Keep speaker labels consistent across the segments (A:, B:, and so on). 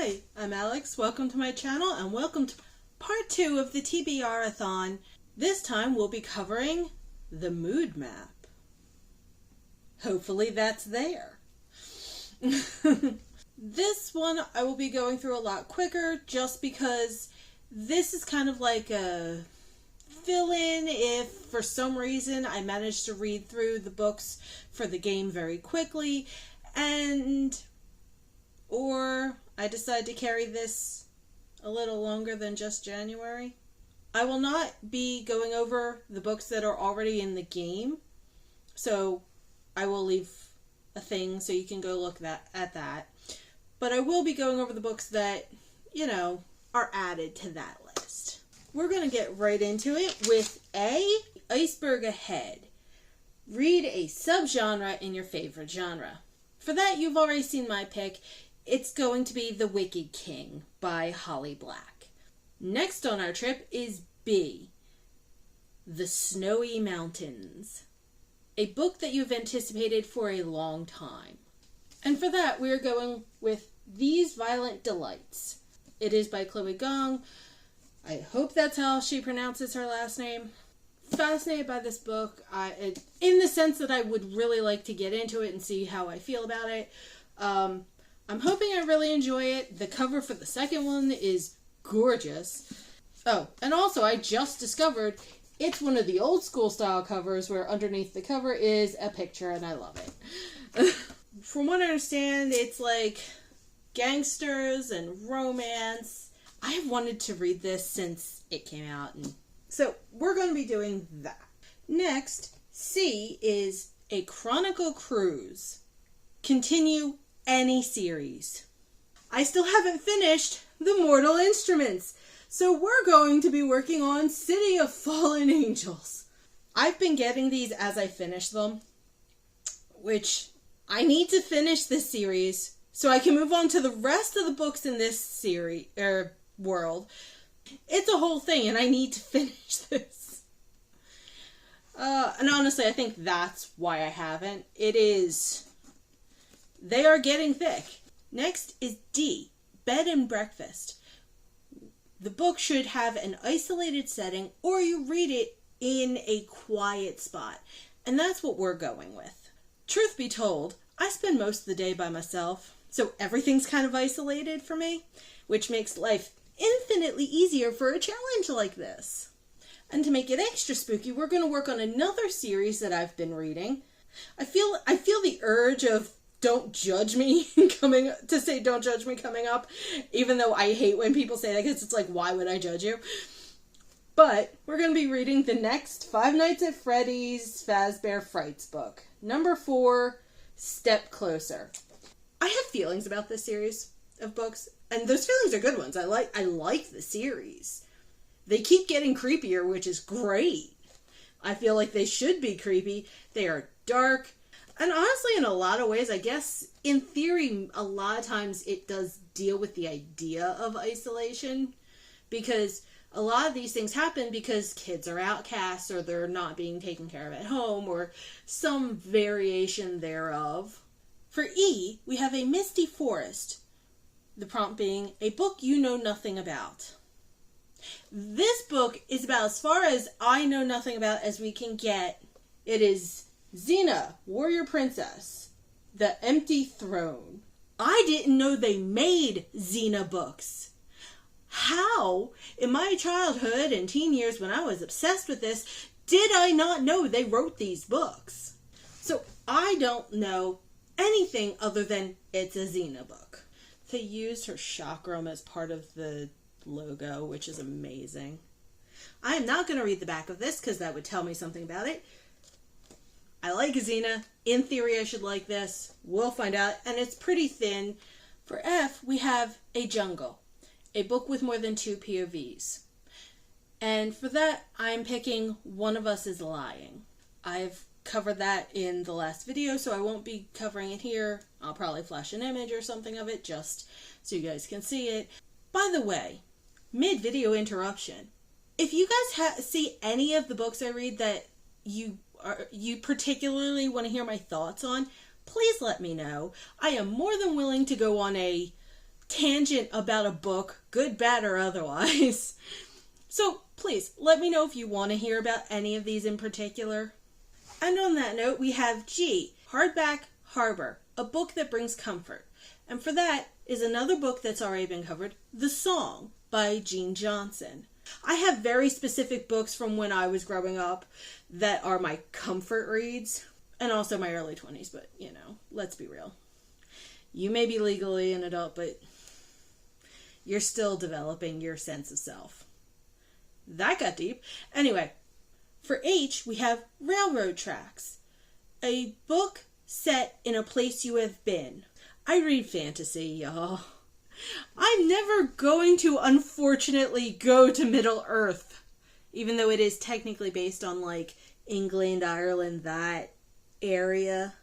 A: Hi, I'm Alex. Welcome to my channel and welcome to part 2 of the TBR A Thon. This time we'll be covering the mood map. Hopefully that's there. This one I will be going through a lot quicker just because this is kind of like a fill-in if for some reason I managed to read through the books for the game very quickly or I decide to carry this a little longer than just January. I will not be going over the books that are already in the game, so I will leave a thing so you can go look at that. But I will be going over the books that, are added to that list. We're going to get right into it with A, Iceberg Ahead. Read a subgenre in your favorite genre. For that, you've already seen my pick. It's going to be The Wicked King by Holly Black. Next on our trip is B, The Snowy Mountains, a book that you've anticipated for a long time. And for that, we're going with These Violent Delights. It is by Chloe Gong. I hope that's how she pronounces her last name. Fascinated by this book, in the sense that I would really like to get into it and see how I feel about it. I'm hoping I really enjoy it. The cover for the second one is gorgeous. Oh, and also I just discovered it's one of the old school style covers where underneath the cover is a picture and I love it. From what I understand, it's like gangsters and romance. I have wanted to read this since it came out, and so we're going to be doing that. Next, C is A Chronicle Cruise. Continue any series. I still haven't finished The Mortal Instruments, so we're going to be working on City of Fallen Angels. I've been getting these as I finish them, which I need to finish this series so I can move on to the rest of the books in this series world. It's a whole thing and I need to finish this. And honestly, I think that's why I haven't. They are getting thick. Next is D, Bed and Breakfast. The book should have an isolated setting or you read it in a quiet spot. And that's what we're going with. Truth be told, I spend most of the day by myself, so everything's kind of isolated for me, which makes life infinitely easier for a challenge like this. And to make it extra spooky, we're going to work on another series that I've been reading. I feel the urge of don't judge me coming up, even though I hate when people say that because it's like, why would I judge you? But we're going to be reading the next Five Nights at Freddy's Fazbear Frights book. Number 4, Step Closer. I have feelings about this series of books, and those feelings are good ones. I like the series. They keep getting creepier, which is great. I feel like they should be creepy. They are dark. And honestly, in a lot of ways, I guess, in theory, a lot of times it does deal with the idea of isolation. Because a lot of these things happen because kids are outcasts or they're not being taken care of at home or some variation thereof. For E, we have A Misty Forest. The prompt being, a book you know nothing about. This book is about as far as I know nothing about as we can get. It is Xena, Warrior Princess, The Empty Throne. I didn't know they made Xena books. How, in my childhood and teen years when I was obsessed with this, did I not know they wrote these books? So I don't know anything other than it's a Xena book. They used her chakram as part of the logo, which is amazing. I am not going to read the back of this because that would tell me something about it. I like Xena. In theory, I should like this. We'll find out. And it's pretty thin. For F, we have A Jungle, a book with more than 2 POVs. And for that, I'm picking One of Us is Lying. I've covered that in the last video, so I won't be covering it here. I'll probably flash an image or something of it just so you guys can see it. By the way, mid-video interruption. If you guys see any of the books I read that you particularly want to hear my thoughts on, please let me know. I am more than willing to go on a tangent about a book, good, bad, or otherwise. So please let me know if you want to hear about any of these in particular. And on that note, we have G, Hardback Harbor, a book that brings comfort. And for that is another book that's already been covered, The Song by Jean Johnson. I have very specific books from when I was growing up that are my comfort reads, and also my early 20s, but let's be real. You may be legally an adult, but you're still developing your sense of self. That got deep. Anyway, for H, we have Railroad Tracks, a book set in a place you have been. I read fantasy, y'all. I'm never going to, unfortunately, go to Middle Earth, even though it is technically based on, England, Ireland, that area.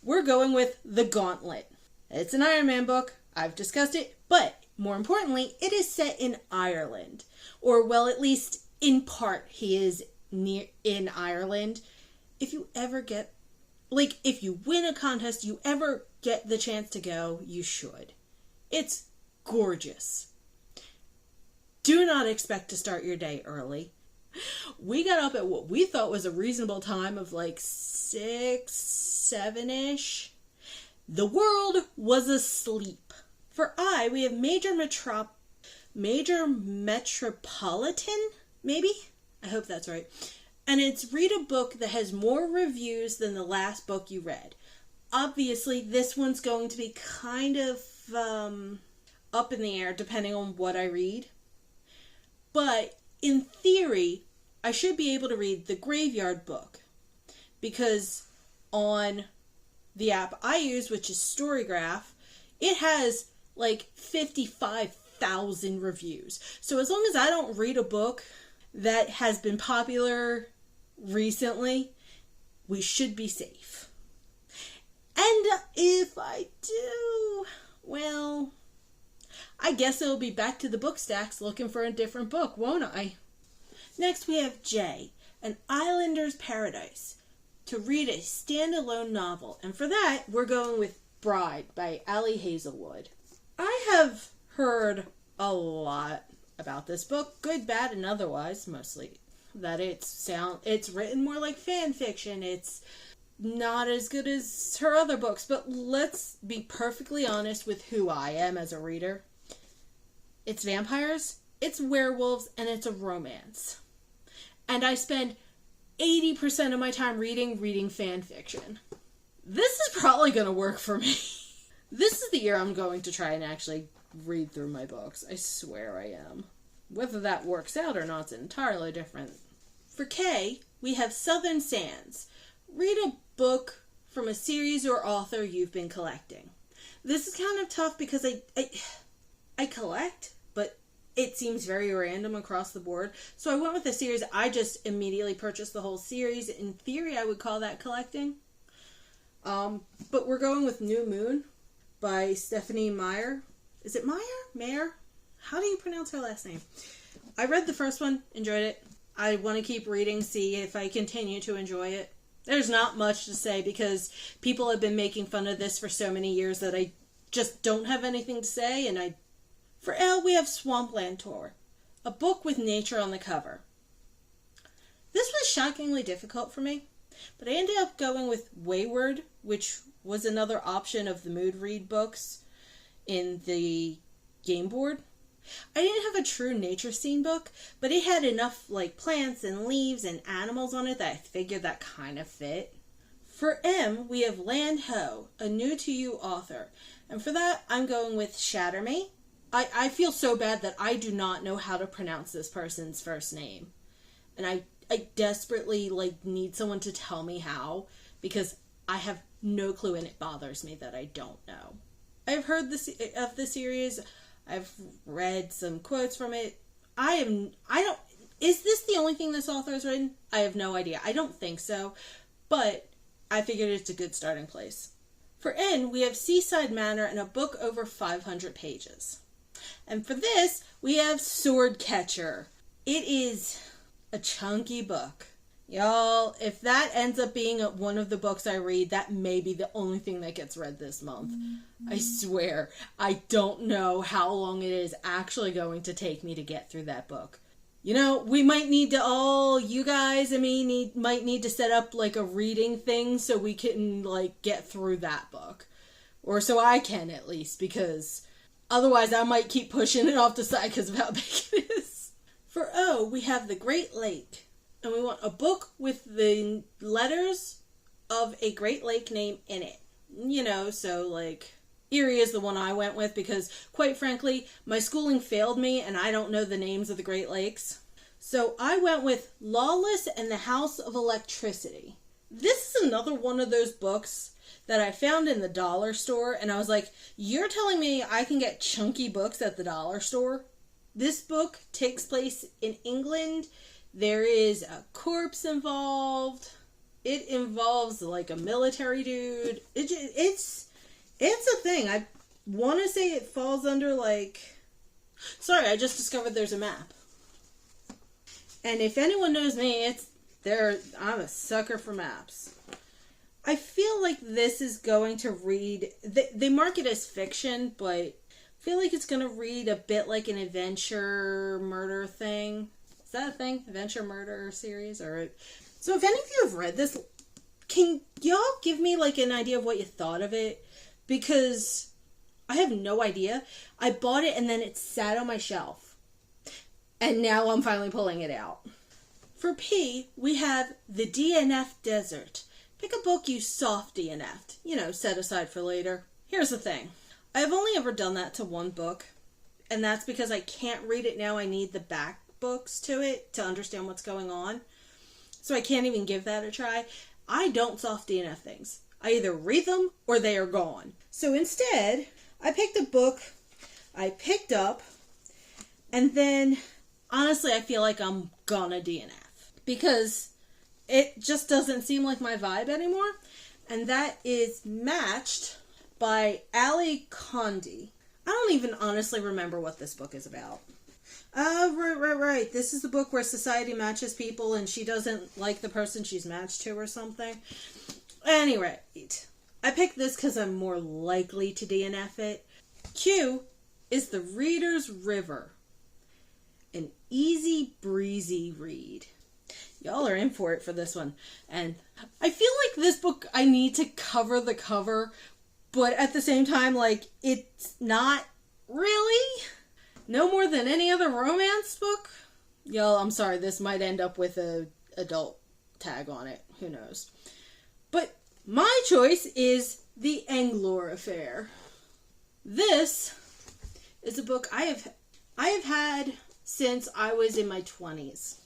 A: We're going with The Gauntlet. It's an Iron Man book. I've discussed it, but more importantly, it is set in Ireland. Or, well, at least in part, he is in Ireland. If you ever get, if you win a contest, you ever get the chance to go, you should. It's gorgeous. Do not expect to start your day early. We got up at what we thought was a reasonable time of 6, 7-ish. The world was asleep. For I, we have Major Metropolitan, maybe? I hope that's right. And it's read a book that has more reviews than the last book you read. Obviously, this one's going to be kind of up in the air depending on what I read. But in theory, I should be able to read the Graveyard book, because on the app I use, which is Storygraph, it has 55,000 reviews. So as long as I don't read a book that has been popular recently, we should be safe. And if I do, well, I guess it'll be back to the book stacks looking for a different book, won't I? Next we have J, An Islander's Paradise, to read a standalone novel. And for that, we're going with Bride by Ali Hazelwood. I have heard a lot about this book, good, bad, and otherwise, mostly that it's written more like fan fiction. It's not as good as her other books, but let's be perfectly honest with who I am as a reader. It's vampires, it's werewolves, and it's a romance. And I spend 80% of my time reading fan fiction. This is probably going to work for me. This is the year I'm going to try and actually read through my books. I swear I am. Whether that works out or not is entirely different. For K, we have Southern Sands. Read a book from a series or author you've been collecting. This is kind of tough because I collect, but it seems very random across the board. So I went with a series. I just immediately purchased the whole series. In theory, I would call that collecting. But we're going with New Moon by Stephanie Meyer. Is it Meyer? Mayer? How do you pronounce her last name? I read the first one, enjoyed it. I want to keep reading, see if I continue to enjoy it. There's not much to say because people have been making fun of this for so many years that I just don't have anything to say. For L, we have Swampland Tour, a book with nature on the cover. This was shockingly difficult for me, but I ended up going with Wayward, which was another option of the mood read books in the game board. I didn't have a true nature scene book, but it had enough plants and leaves and animals on it that I figured that kind of fit. For M, we have Land Ho, a new to you author. And for that, I'm going with Shatter Me. I feel so bad that I do not know how to pronounce this person's first name. And I desperately need someone to tell me how, because I have no clue and it bothers me that I don't know. I've heard of the series. I've read some quotes from it. Is this the only thing this author has written? I have no idea. I don't think so, but I figured it's a good starting place. For N, we have Seaside Manor and a book over 500 pages. And for this, we have Sword Catcher. It is a chunky book. Y'all, if that ends up being one of the books I read, that may be the only thing that gets read this month. I swear, I don't know how long it is actually going to take me to get through that book. You know, we might need to you guys and me might need to set up like a reading thing so we can like get through that book. Or so I can at least, because otherwise I might keep pushing it off the side because of how big it is. For O, we have The Great Lake. And we want a book with the letters of a Great Lake name in it. You know, so like Erie is the one I went with because, quite frankly, my schooling failed me and I don't know the names of the Great Lakes. So I went with Lawless and the House of Electricity. This is another one of those books that I found in the dollar store, and I was like, you're telling me I can get chunky books at the dollar store? This book takes place in England. There is a corpse involved. It involves like a military dude. It's a thing. I want to say it falls under like... Sorry, I just discovered there's a map. And if anyone knows me, I'm a sucker for maps. I feel like this is going to read... They mark it as fiction, but I feel like it's going to read a bit like an adventure murder thing. Is that a thing? Adventure murder series? So if any of you have read this, can y'all give me like an idea of what you thought of it? Because I have no idea. I bought it and then it sat on my shelf. And now I'm finally pulling it out. For P, we have The DNF Desert. Pick a book you soft DNF'd. You know, set aside for later. Here's the thing. I've only ever done that to one book. And that's because I can't read it now. I need the back books to it to understand what's going on. So I can't even give that a try. I don't soft DNF things. I either read them or they are gone. So instead, I picked a book I picked up, and then honestly I feel like I'm gonna DNF because it just doesn't seem like my vibe anymore. And that is Matched by Ali Condi. I don't even honestly remember what this book is about. Right. This is the book where society matches people and she doesn't like the person she's matched to or something. Anyway, I picked this because I'm more likely to DNF it. Q is The Reader's River. An easy breezy read. Y'all are in for it for this one. And I feel like this book, I need to cover the cover, but at the same time, like, it's not really... No more than any other romance book? Y'all, I'm sorry, this might end up with a adult tag on it. Who knows? But my choice is The Anglore Affair. This is a book I have had since I was in my 20s.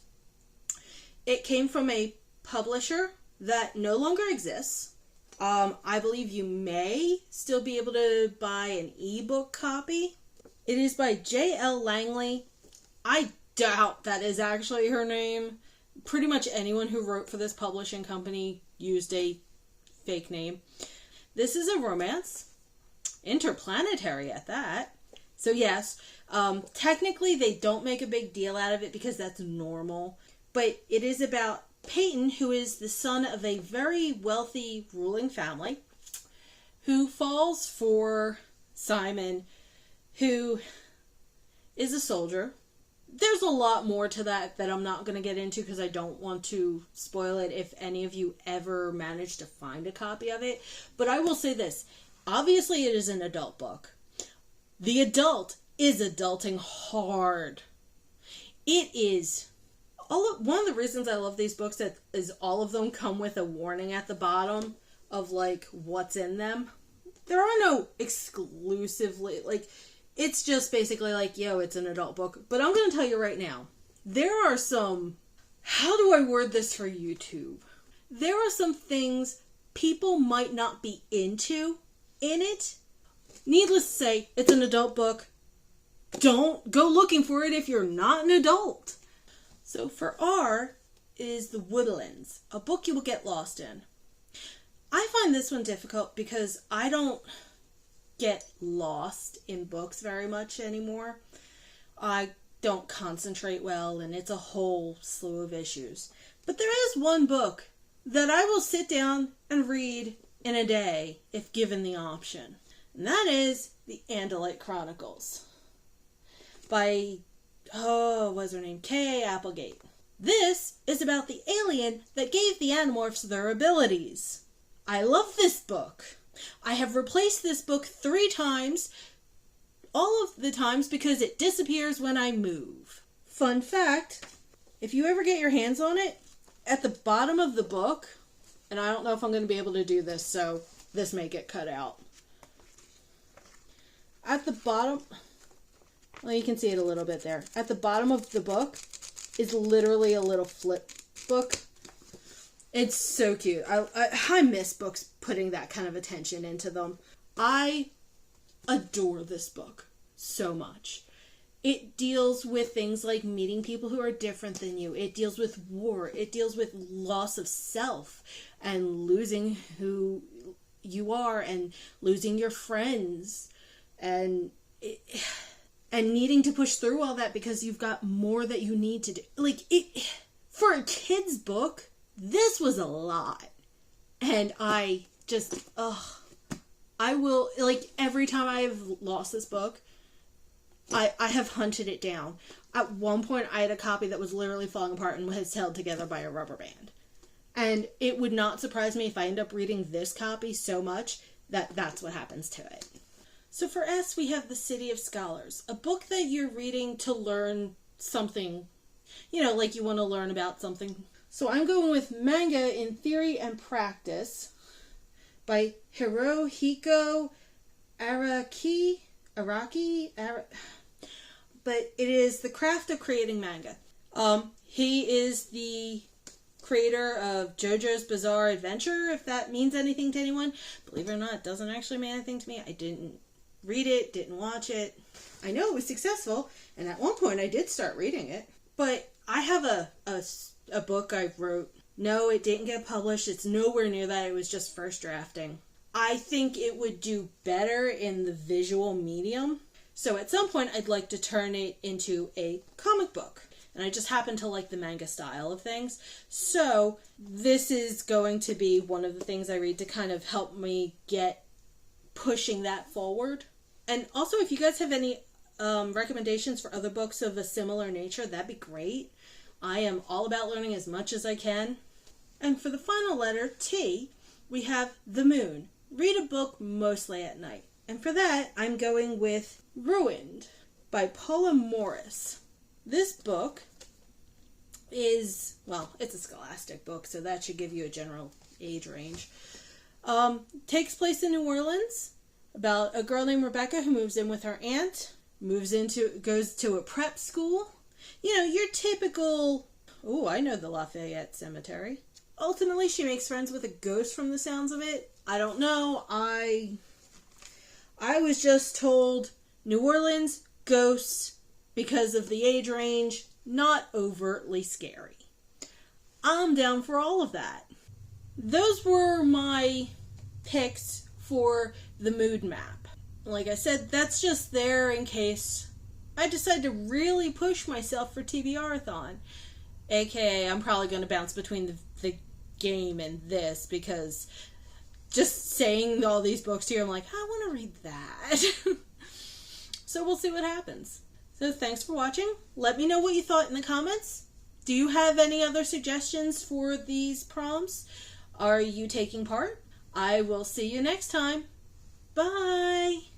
A: It came from a publisher that no longer exists. I believe you may still be able to buy an ebook copy. It is by J.L. Langley. I doubt that is actually her name. Pretty much anyone who wrote for this publishing company used a fake name. This is a romance. Interplanetary at that. So yes, technically they don't make a big deal out of it because that's normal. But it is about Peyton, who is the son of a very wealthy ruling family, who falls for Simon, who is a soldier. There's a lot more to that I'm not going to get into because I don't want to spoil it if any of you ever manage to find a copy of it. But I will say this. Obviously, it is an adult book. The adult is adulting hard. It is... One of the reasons I love these books is all of them come with a warning at the bottom of, like, what's in them. There are no exclusively... like. It's just basically like, yo, it's an adult book. But I'm going to tell you right now, there are some... How do I word this for YouTube? There are some things people might not be into in it. Needless to say, it's an adult book. Don't go looking for it if you're not an adult. So for R is The Woodlands, a book you will get lost in. I find this one difficult because I don't get lost in books very much anymore. I don't concentrate well, and it's a whole slew of issues. But there is one book that I will sit down and read in a day if given the option. And that is The Andalite Chronicles by, what's her name? K.A. Applegate. This is about the alien that gave the Animorphs their abilities. I love this book. I have replaced this book 3 times, all of the times because it disappears when I move. Fun fact, if you ever get your hands on it, at the bottom of the book, and I don't know if I'm going to be able to do this, so this may get cut out. At the bottom, well, you can see it a little bit there. At the bottom of the book is literally a little flip book. It's so cute. I miss books putting that kind of attention into them. I adore this book so much. It deals with things like meeting people who are different than you. It deals with war. It deals with loss of self and losing who you are and losing your friends and needing to push through all that because you've got more that you need to do. Like, for a kid's book, this was a lot. And I just, I will, like, every time I have lost this book, I have hunted it down. At one point, I had a copy that was literally falling apart and was held together by a rubber band. And it would not surprise me if I end up reading this copy so much that that's what happens to it. So for S, we have The City of Scholars, a book that you're reading to learn something, like you want to learn about something. So I'm going with Manga in Theory and Practice by Hirohiko Araki. But it is The Craft of Creating Manga. He is the creator of JoJo's Bizarre Adventure, if that means anything to anyone. Believe it or not, it doesn't actually mean anything to me. I didn't read it, didn't watch it. I know it was successful, and at one point I did start reading it. But I have a book I wrote. No, it didn't get published. It's nowhere near that. It was just first drafting. I think it would do better in the visual medium. So at some point, I'd like to turn it into a comic book. And I just happen to like the manga style of things. So this is going to be one of the things I read to kind of help me get pushing that forward. And also, if you guys have any recommendations for other books of a similar nature, that'd be great. I am all about learning as much as I can. And for the final letter, T, we have The Moon. Read a book mostly at night. And for that, I'm going with Ruined by Paula Morris. This book is, it's a scholastic book, so that should give you a general age range. Takes place in New Orleans about a girl named Rebecca who moves in with her aunt, goes to a prep school. Your typical, I know the Lafayette Cemetery. Ultimately, she makes friends with a ghost from the sounds of it. I don't know. I was just told New Orleans, ghosts, because of the age range, not overtly scary. I'm down for all of that. Those were my picks for the mood map. Like I said, that's just there in case I decide to really push myself for TBR A Thon. AKA, I'm probably going to bounce between the game and this because just saying all these books to you, I'm like, I want to read that. So we'll see what happens. So thanks for watching. Let me know what you thought in the comments. Do you have any other suggestions for these prompts? Are you taking part? I will see you next time. Bye!